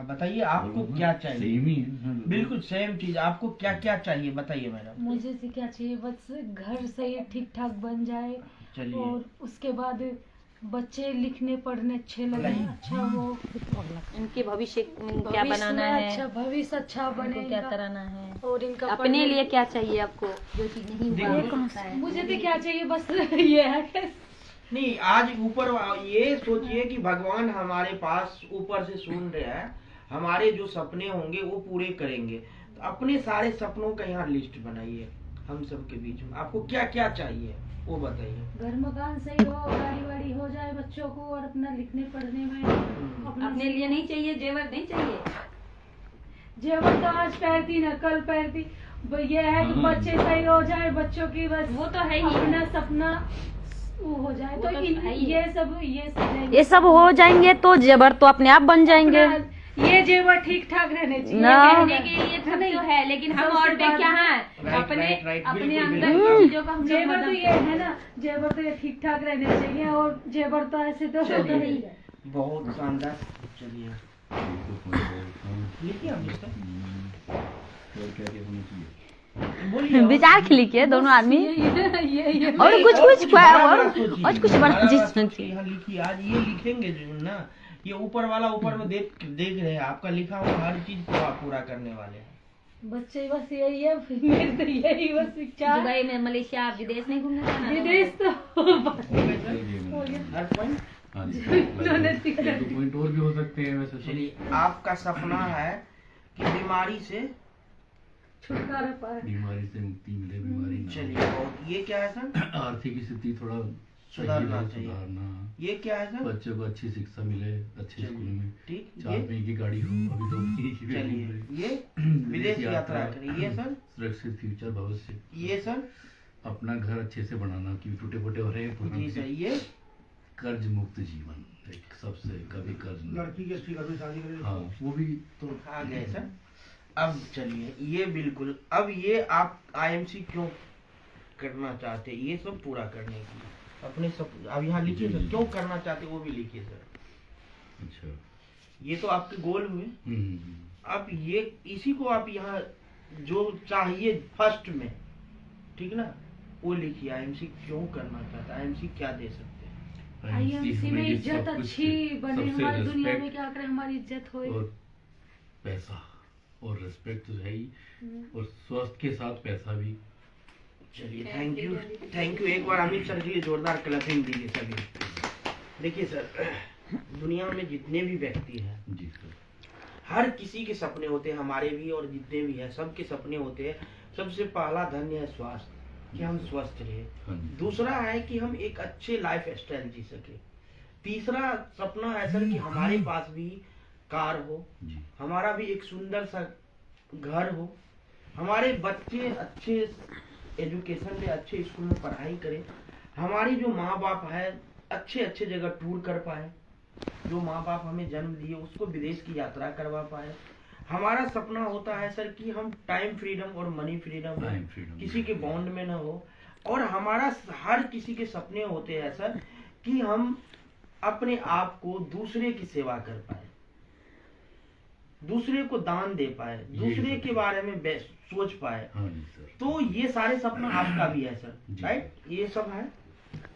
अब बताइए आपको क्या चाहिए। सेम ही है। बिल्कुल सेम चीज। आपको क्या क्या चाहिए बताइए मैडम। मुझे से क्या चाहिए, बस घर सही ठीक ठाक बन जाए चलिए और उसके बाद बच्चे लिखने पढ़ने अच्छे लगे, अच्छा हो, इनके भविष्य क्या भविष्य बनाना है, अच्छा भविष्य अच्छा बने इनको क्या इनका। कराना है, और इनका अपने पढ़ने- लिए क्या चाहिए आपको, जो चीज नहीं हुआ देखो, हो सकता है। मुझे तो क्या चाहिए, बस ये है। नहीं, आज ऊपर ये सोचिए कि भगवान हमारे पास ऊपर से सुन रहे हैं, हमारे जो सपने होंगे वो पूरे करेंगे। तो अपने सारे सपनों का यहाँ लिस्ट बनाइए हम सब के बीच में। आपको क्या क्या चाहिए वो बताइए। घर मकान सही हो, गाड़ी वाड़ी हो जाए बच्चों को, और अपना लिखने पढ़ने में अपने लिए नहीं चाहिए, जेवर नहीं चाहिए। जेवर तो आज पहनती ना कल पहनती, ये है कि बच्चे सही हो जाए, बच्चों की बस वो तो है ही अपना सपना वो हो जाए। वो तो तो इन है ही। ये सब हो जाएंगे तो जेवर तो अपने आप बन अपना- ये जेवर ठीक ठाक रहने चाहिए। ना। कहने के लिए सब तो है, लेकिन हम और पे क्या है अपने अंदर की चीजों का जेवर तो ये है ना, जेवर तो ये ठीक ठाक रहने चाहिए, और जेवर तो ऐसे तो होता नहीं है। बहुत शानदार। चलिए लिखिए हम इसका। और क्या क्या होना चाहिए? बोलिए और। विचार के लिखिए दोनों आदमी, ये और कुछ कुछ बड़ा और सोचिए, और कुछ बड़ा बना सोचिए, यहाँ लिखिए। आज ये लिखेंगे जो ना, ये ऊपर वाला ऊपर में देख रहे हैं आपका लिखा हुआ हर चीज को आप पूरा करने वाले हैं। बच्चे बस यही है, मेरी तो यही बस इच्छा है। दुबई में, मलेशिया, विदेश नहीं घूमने जाना है? विदेश तो हो गया हर पॉइंट। हाँ जी, उन्होंने एक दो पॉइंट और भी हो सकते हैं वैसे तो। चलिए, आपका सपना है कि बीमारी से, छुटकारा पाए। बीमारी से मुक्ति मिले, बीमारी ना हो। चलिए, और ये क्या है सर? आर्थिक स्थिति थोड़ा सुधारना सही रहे, चाहिए। सुधारना। ये क्या है सर? बच्चों को अच्छी शिक्षा मिले, अच्छे स्कूल में, ठीक। 4 पहिए की गाड़ी हो, अभी 2 पहिए की गाड़ी चलिए, हो। ये विदेश यात्रा करें। ये सर? सुरक्षित फ्यूचर, भविष्य। ये सर? अपना घर अच्छे से बनाना, क्योंकि टूटे फूटे हो रहे हैं जी सर। पुराने। ये कर्ज मुक्त जीवन, एक सबसे कभी कर्ज नहीं। लड़की की अच्छी घर में शादी करें। हाँ, वो भी तो आ गए सर। अब चलिए, ये बिल्कुल, अब ये आप आईएमसी क्यों करना चाहते हैं, ये सब पूरा करने की अपने सब। अब यहाँ लिखिए सर, क्यों करना चाहते हैं वो भी लिखिए सर। अच्छा। ये तो आपके गोल हुए। हम्म। अब ये इसी को आप यहाँ जो चाहिए फर्स्ट में, ठीक ना, वो लिखिए। आईएमसी क्यों करना चाहता है, आईएमसी क्या दे सकते हैं। आईएमसी में हमें ये इज्जत सब कुछ अच्छी बने, सबसे हमारी दुनिया में respect क्या करें, हमारी इज्जत होए। और पैसा और रिस्पेक्ट तो है ही, और स्वास्थ्य के साथ पैसा भी। चलिए, थैंक यू, थैंक यू। एक बार अमित सर जी जोरदार क्लैपिंग दीजिए सभी। देखिए सर, दुनिया में जितने भी व्यक्ति हैं, जी सर। हर किसी के सपने होते हैं, हमारे भी और जितने भी हैं सबके सपने होते हैं। सबसे पहला धन्य है स्वास्थ्य, कि हम स्वस्थ रहे। हाँ जी। दूसरा है कि हम एक अच्छे लाइफ स्टाइल जी सके। तीसरा सपना है सर कि हमारे पास भी कार हो, जी। हमारा भी एक सुंदर सा घर हो, हमारे बच्चे अच्छे एजुकेशन ले, अच्छे स्कूल में पढ़ाई करें, हमारी जो माँ बाप है अच्छे अच्छे जगह टूर कर पाए, जो माँ बाप हमें जन्म दिए उसको विदेश की यात्रा करवा पाए। हमारा सपना होता है सर कि हम टाइम फ्रीडम और मनी फ्रीडम टाइम फ्रीडम, किसी के बॉन्ड में ना हो। और हमारा हर किसी के सपने होते हैं सर कि हम अपने आप को दूसरे की सेवा कर पाए, दूसरे को दान दे पाए, दूसरे के बारे में सोच पाए। हाँ जी सर। तो ये सारे सपना आपका भी है सर, जी। राइट? ये सब है।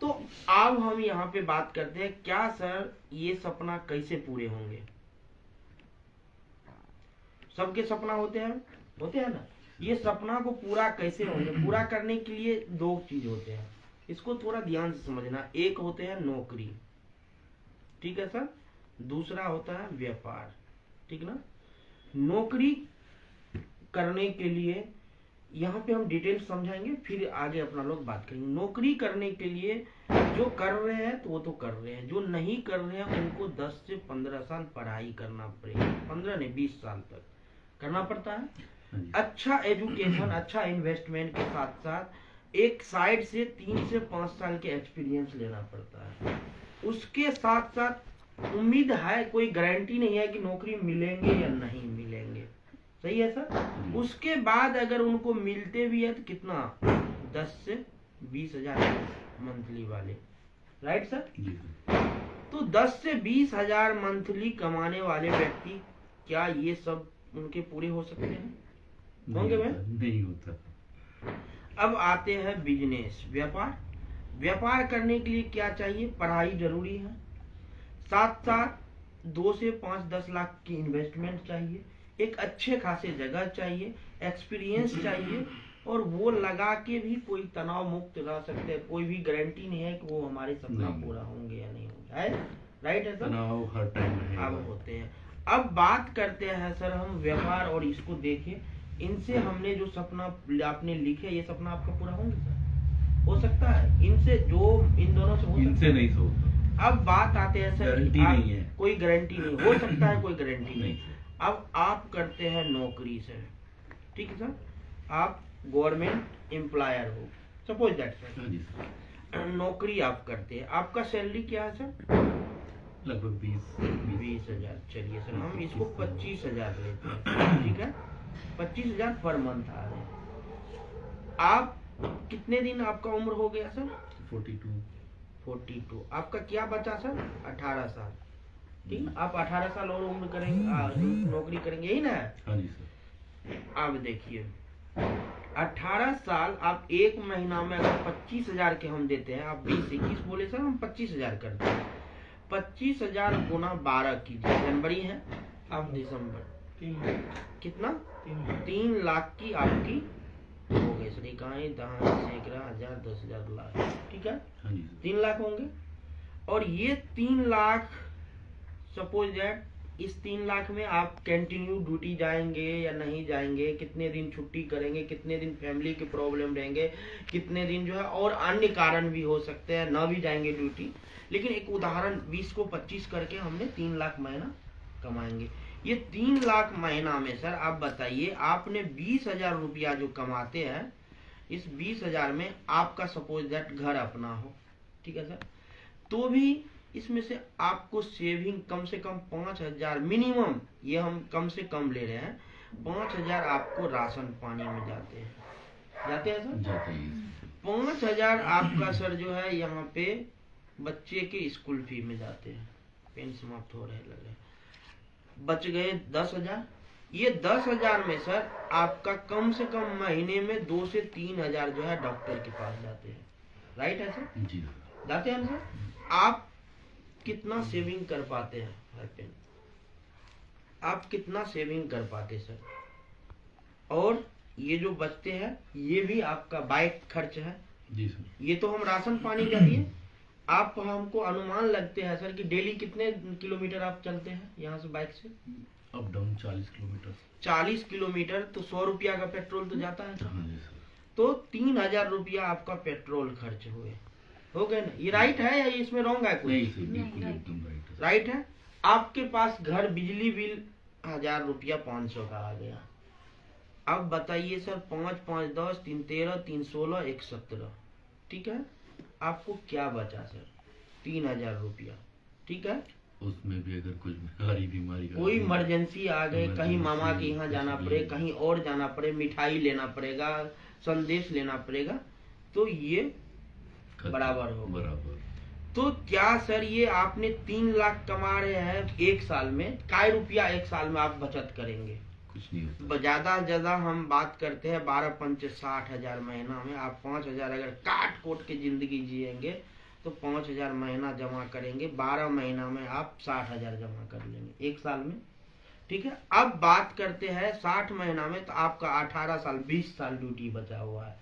तो अब हम यहाँ पे बात करते हैं, क्या सर ये सपना कैसे पूरे होंगे। सबके सपना होते हैं ना। ये सपना को पूरा कैसे होंगे, पूरा करने के लिए 2 चीज होते हैं, इसको थोड़ा ध्यान से समझना। एक होते हैं नौकरी, ठीक है सर। दूसरा होता है व्यापार, ठीक ना। नौकरी करने के लिए यहाँ पे हम डिटेल समझाएंगे, फिर आगे अपना लोग बात करेंगे। नौकरी करने के लिए जो कर रहे हैं तो वो तो कर रहे हैं, जो नहीं कर रहे हैं उनको 10 से 15 साल पढ़ाई करना पड़ेगा। 15 नहीं 20 साल तक करना पड़ता है। हाँ जी। अच्छा एजुकेशन, अच्छा इन्वेस्टमेंट के साथ साथ एक साइड से 3 से 5 साल के एक्सपीरियंस लेना पड़ता है। उसके साथ साथ उम्मीद है, कोई गारंटी नहीं है कि नौकरी मिलेंगे या नहीं मिलेंगे, सही है सर। उसके बाद अगर उनको मिलते भी है तो कितना, 10 से 20 हजार मंथली वाले, राइट सर। जी सर। तो 10 से 20 हजार मंथली कमाने वाले व्यक्ति क्या ये सब उनके पूरे हो सकते हैं? होंगे भाई? नहीं होता। अब आते हैं बिजनेस, व्यापार। व्यापार करने के लिए क्या चाहिए? पढ़ाई जरूरी है, साथ साथ 2 से 5-10 लाख की इन्वेस्टमेंट चाहिए, एक अच्छे खासे जगह चाहिए, एक्सपीरियंस चाहिए, और वो लगा के भी कोई तनाव मुक्त रह सकते हैं। कोई भी गारंटी नहीं है कि वो हमारे सपना नहीं। पूरा होंगे या नहीं होंगे, है राइट है सर? तनाव हर टाइम अब रहेगा। होते हैं। अब बात करते हैं सर हम व्यापार, और इसको देखें, इनसे हमने जो सपना आपने लिखे, ये सपना आपका पूरा होंगे सर? हो सकता है इनसे, जो इन दोनों से हो सकता इनसे है? नहीं सोचता। अब बात आते हैं सर, गारंटी आप- नहीं है। कोई गारंटी नहीं, हो सकता है कोई गारंटी नहीं। नहीं। अब आप करते हैं नौकरी सर, ठीक है सर, आप गवर्नमेंट एम्प्लॉयर हो, सपोज दैट सर, हाँ जी सर। नौकरी आप करते हैं, आपका सैलरी क्या है सर? लगभग 20,000। चलिए सर, हम इसको 25,000 लेते हैं, ठीक है, 25,000 पर मंथ आ रहे हैं। आप कितने दिन आपका उम्र हो गया सर? 42। 42। आपका क्या बचा सर? 18 साल। ठीक, आप 18 साल और उम्र करेंगे, नौकरी करेंगे, यही ना? हाँ जी सर। अब देखिए, 18 साल आप एक महीना में अगर 25,000 के हम देते हैं, आप 20-21 बोले सर, हम 25,000 करते हैं। 25,000 गुना 12 कीजिए, जनवरी है, अब दिसंबर, कितना? 3 लाख की आपकी हो गई सर, इकाई, दहाई, सैकड़ा, 1000, 10,000, लाख, ठीक है, हाँ जी सर। 3 लाख होंगे। और ये 3 लाख, सपोज दैट, इस 3 लाख में आप कंटिन्यू ड्यूटी जाएंगे या नहीं जाएंगे, कितने दिन छुट्टी करेंगे, कितने दिन फैमिली के प्रॉब्लम रहेंगे, कितने दिन जो है और अन्य कारण भी हो सकते हैं, ना भी जाएंगे ड्यूटी। लेकिन एक उदाहरण, 20 को 25 करके हमने 3 लाख महीना कमाएंगे। ये 3 लाख महीना में सर आप बताइए, आपने 20,000 रुपया जो कमाते हैं, इस 20,000 में आपका सपोज दैट घर अपना हो, ठीक है सर, तो भी इसमें से आपको सेविंग कम से कम 5,000 मिनिमम, ये हम कम से कम ले रहे हैं, 5,000 आपको राशन पानी में जाते हैं सर। जाते ही। 5,000 आपका सर जो है यहाँ पे बच्चे के स्कूल फी में जाते हैं, पेन समाप्त हो रहे लगे, बच गए 10,000। ये 10,000 में सर आपका कम से कम महीने में 2 से 3,000 जो है डॉक्टर के पास जाते हैं, राइट है सर? जी सर। जाते हैं सर। आप कितना सेविंग कर पाते हैं हर पेन? आप कितना सेविंग कर पाते सर? और ये जो बचते हैं, ये भी आपका बाइक खर्च है, जी सर। ये तो हम राशन पानी का दिए। आप हमको अनुमान लगते हैं सर कि डेली कितने किलोमीटर आप चलते हैं यहाँ से बाइक से? Up down 40 kilometre. 40 किलोमीटर, तो 100 रुपया का पेट्रोल तो जाता है सर। हाँ जी सर। तो 3,000 रुपया आपका पेट्रोल खर्च हुए, हो गए ना? ये राइट है या इसमें रॉन्ग है कोई? नहीं सर, बिल्कुल एकदम राइट है। राइट है। आपके पास घर बिजली बिल 1,000 रुपया 500 का आ गया। अब बताइए सर, 5, 5, 10, 3, 13, 3, 16, 1, 17, ठीक है, आपको क्या बचा सर? 3,000 रुपया, ठीक है। उसमें भी अगर कुछ भारी बीमारी का कोई इमरजेंसी आ गए, कहीं इमरजेंसी, मामा के यहाँ जाना कुछ पड़े, भी। कहीं और जाना पड़े, मिठाई लेना पड़ेगा, संदेश लेना पड़ेगा, तो ये खर्च बराबर होगा। बराबर। तो क्या सर ये आपने 3 लाख कमा रहे हैं एक साल में, काय रुपया एक साल में आप बचत करेंगे? कुछ नहीं होता। ज्यादा से ज्यादा हम बात करते हैं 12 पंच 60,000 महीना में। आप 5,000 अगर काट कोट के जिंदगी जिएंगे तो 5,000 महीना जमा करेंगे, 12 महीना में आप 60,000 जमा कर लेंगे एक साल में, ठीक है। अब बात करते हैं 60 महीना में, तो आपका 18 साल 20 साल ड्यूटी बचा हुआ है।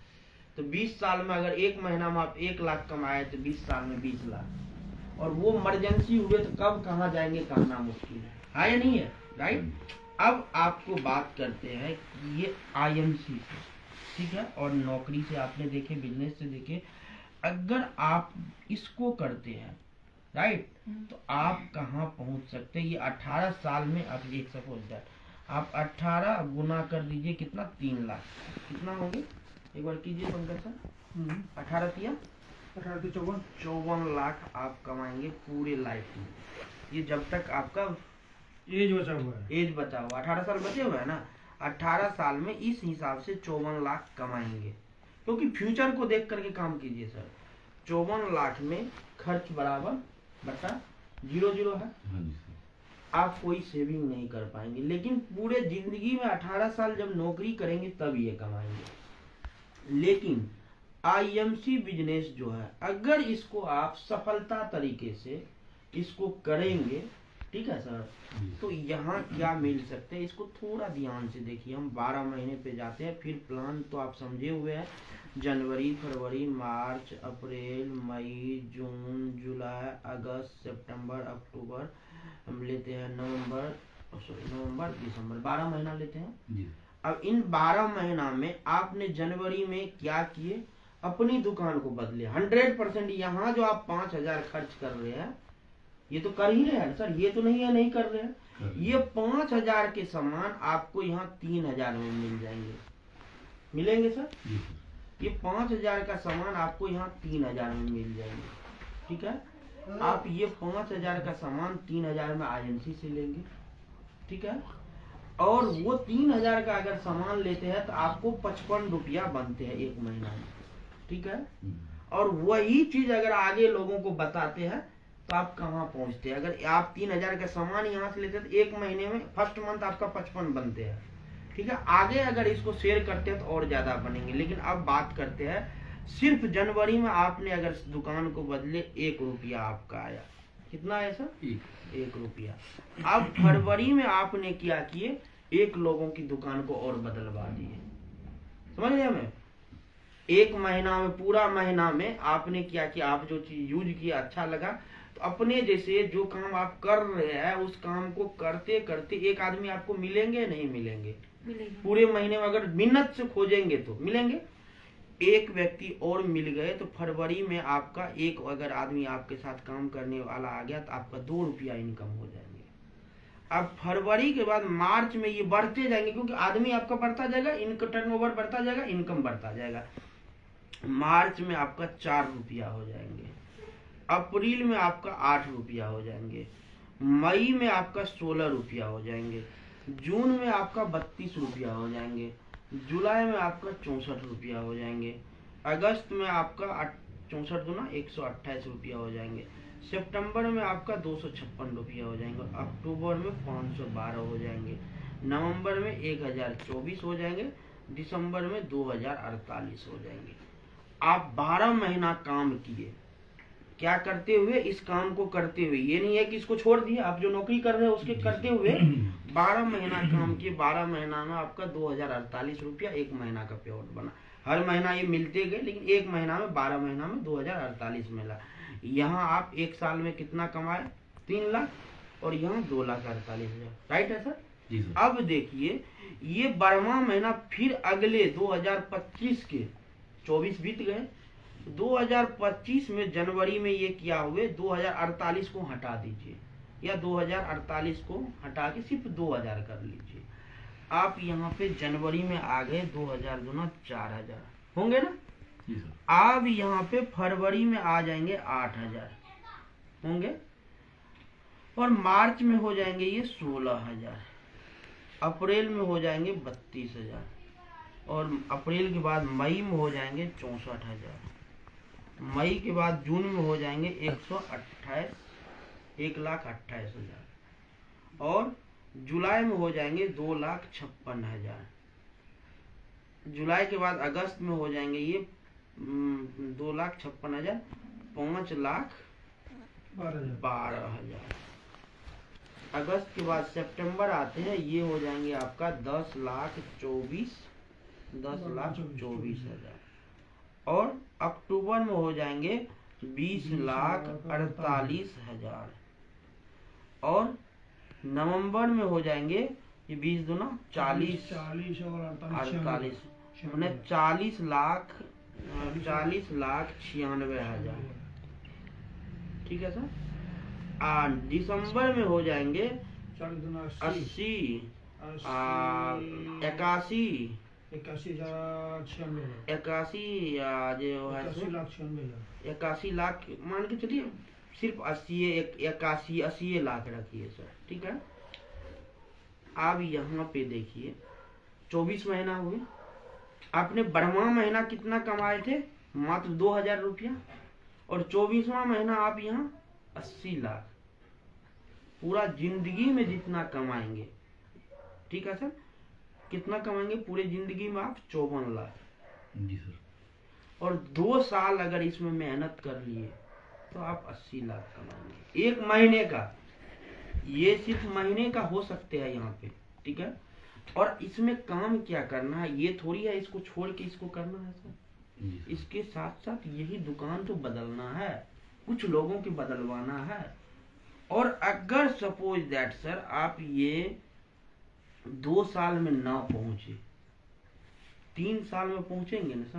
तो 20 साल में अगर एक महीना में आप 1 लाख कमाए तो 20 साल में 20 लाख, और वो इमरजेंसी हुए तो कब कहाँ जाएंगे कहना मुश्किल है या नहीं है, राइट? अब आपको बात करते हैं कि ये IMC से, ठीक है, और नौकरी से आपने देखे, बिजनेस से देखे, अगर आप इसको करते हैं, राइट, तो आप कहाँ पहुंच सकते हैं? ये 18 साल में आप एक सपोज दैट आप 18 गुना कर दीजिए, कितना? 3 लाख, कितना होंगे एक बार कीजिए पंकज सर। 18 तिया 54 लाख आप कमाएंगे पूरे लाइफ में, ये जब तक आपका एज बचा हुआ है। एज बचा हुआ, 18 साल बचे हुए है ना, 18 साल में इस हिसाब से 54 लाख कमाएंगे, क्योंकि फ्यूचर को देख करके काम कीजिए सर। 54 लाख में खर्च बराबर बटा 0 0 है। हाँ जी सर। आप कोई सेविंग नहीं कर पाएंगे, लेकिन पूरे जिंदगी में 18 साल जब नौकरी करेंगे तब ये कमाएंगे। लेकिन आईएमसी बिजनेस जो है, अगर इसको आप सफलता तरीके से इसको करेंगे, ठीक है सर, तो यहाँ क्या मिल सकते हैं, इसको थोड़ा ध्यान से देखिए। हम 12 महीने पे जाते हैं, फिर प्लान तो आप समझे हुए हैं, जनवरी, फरवरी, मार्च, अप्रैल, मई, जून, जुलाई, अगस्त, सितंबर, अक्टूबर, हम लेते हैं नवंबर, दिसंबर, 12 महीना लेते हैं। जी। अब इन 12 महीना में आपने जनवरी में क्या किए, अपनी दुकान को बदले 100%। यहाँ जो आप 5,000 खर्च कर रहे हैं, ये तो कर ही रहे हैं सर, ये तो नहीं है नहीं कर रहे हैं। ये 5,000 के सामान आपको यहाँ 3,000 में मिल जाएंगे, मिलेंगे सर। जी। ये 5,000 का सामान आपको यहाँ 3,000 में मिल जाएंगे, ठीक है। आप ये 5,000 का सामान 3,000 में आईएमसी से लेंगे, ठीक है। और वो 3,000 का अगर सामान लेते हैं तो आपको 55 रुपया बनते हैं एक महीना में, ठीक है। और वही चीज अगर आगे लोगों को बताते हैं तो आप कहाँ पहुंचते हैं। अगर आप 3,000 का सामान यहाँ से लेते हैं तो एक महीने में फर्स्ट मंथ आपका 55 बनते हैं, ठीक है। आगे अगर इसको शेयर करते हैं तो और ज्यादा बनेंगे। लेकिन अब बात करते हैं, सिर्फ जनवरी में आपने अगर दुकान को बदले 1 रुपया आपका आया, कितना आया सर, 1 रुपया। अब फरवरी में आपने क्या किए, 1 लोगों की दुकान को और बदलवा दिए, समझ रहे हमें। 1 महीना में, पूरा महीना में आपने क्या किया, आप जो चीज यूज किया अच्छा लगा, तो अपने जैसे जो काम आप कर रहे हैं उस काम को करते करते एक आदमी आपको मिलेंगे नहीं मिलेंगे, पूरे महीने में अगर मिन्नत से खोजेंगे तो मिलेंगे। एक व्यक्ति और मिल गए तो फरवरी में आपका एक अगर आदमी आपके साथ काम करने वाला आ गया तो आपका 2 रुपया इनकम हो जाएंगे। अब फरवरी के बाद मार्च में ये बढ़ते जाएंगे, क्योंकि आदमी आपका बढ़ता जाएगा, इनका टर्नओवर बढ़ता जाएगा, इनकम बढ़ता जाएगा। मार्च में आपका 4 रुपया हो जाएंगे, अप्रैल में आपका 8 रुपया हो जाएंगे, मई में आपका 16 रुपया हो जाएंगे, जून में आपका 32 रुपया हो जाएंगे, जुलाई में आपका 64 रुपया हो जाएंगे, अगस्त में आपका 64 दूना 128 रुपया हो जाएंगे, सितंबर में आपका 256 रुपया हो जाएंगे, अक्टूबर में 512 हो जाएंगे, नवंबर में 1024 हो जाएंगे, दिसंबर में 2048 हो जाएंगे। आप 12 महीना काम किए, क्या करते हुए, इस काम को करते हुए, ये नहीं है कि इसको छोड़ दिए, आप जो नौकरी कर रहे हैं उसके करते हुए 12 महीना काम किए। 12 महीना में आपका 2048 रुपया एक महीना का पेआउट बना। हर महीना ये मिलते गए, लेकिन एक महीना में 12 महीना में 2048 मिला। यहाँ आप एक साल में कितना कमाए, 3 लाख, और यहाँ 2,48,000, राइट है सर। जी सर। अब देखिए, ये 12वां महीना फिर अगले 2025 के 24 बीत गए, 2025 में जनवरी में ये क्या हुए, 2048 को हटा दीजिए, या 2048 को हटा के सिर्फ 2,000 कर लीजिए। आप यहाँ पे जनवरी में आ गए, 2,000 दूना 4,000 होंगे ना। जी सर। आप यहाँ पे फरवरी में आ जाएंगे 8,000 होंगे, और मार्च में हो जाएंगे ये 16,000, अप्रैल में हो जाएंगे 32,000, और अप्रैल के बाद मई में हो जाएंगे 64,000, मई के बाद जून में हो जाएंगे 1,28,000, और जुलाई में हो जाएंगे 2,56,000, जुलाई के बाद अगस्त में हो जाएंगे ये 2,56,000, 5,12,000। अगस्त के बाद सितंबर आते हैं, ये हो जाएंगे आपका 10,24,000, और अक्टूबर में हो जाएंगे 20,48,000, और नवंबर में हो जाएंगे ये 20 दूना 40 और 48, मैंने 40,96,000, ठीक है सर। दिसंबर में हो जाएंगे 80, 81, 81 लाख मान के चलिए, सिर्फ 80 लाख रखिए सर, ठीक है। आप यहाँ पे देखिए 24 महीना हुए, आपने 12वां महीना कितना कमाए थे, मात्र 2,000 रुपया, और 24वां महीना आप यहाँ 80 लाख पूरा जिंदगी में जितना कमाएंगे, ठीक है सर, कितना कमाएंगे पूरे जिंदगी में आप? 54 लाख। जी सर। और 2 साल अगर इसमें मेहनत कर लिए तो आप 80 लाख कमाएंगे 1 महीने का। ये सिर्फ महीने का हो सकते हैं यहाँ पे, ठीक है। और इसमें काम क्या करना है, ये थोड़ी है इसको छोड़ के इसको करना है सर। जी सर। इसके साथ साथ यही दुकान तो बदलना है, कुछ लोगों की बदलवाना है। और अगर सपोज दैट सर आप ये 2 साल में ना पहुंचे, 3 साल में पहुंचेंगे ना सर।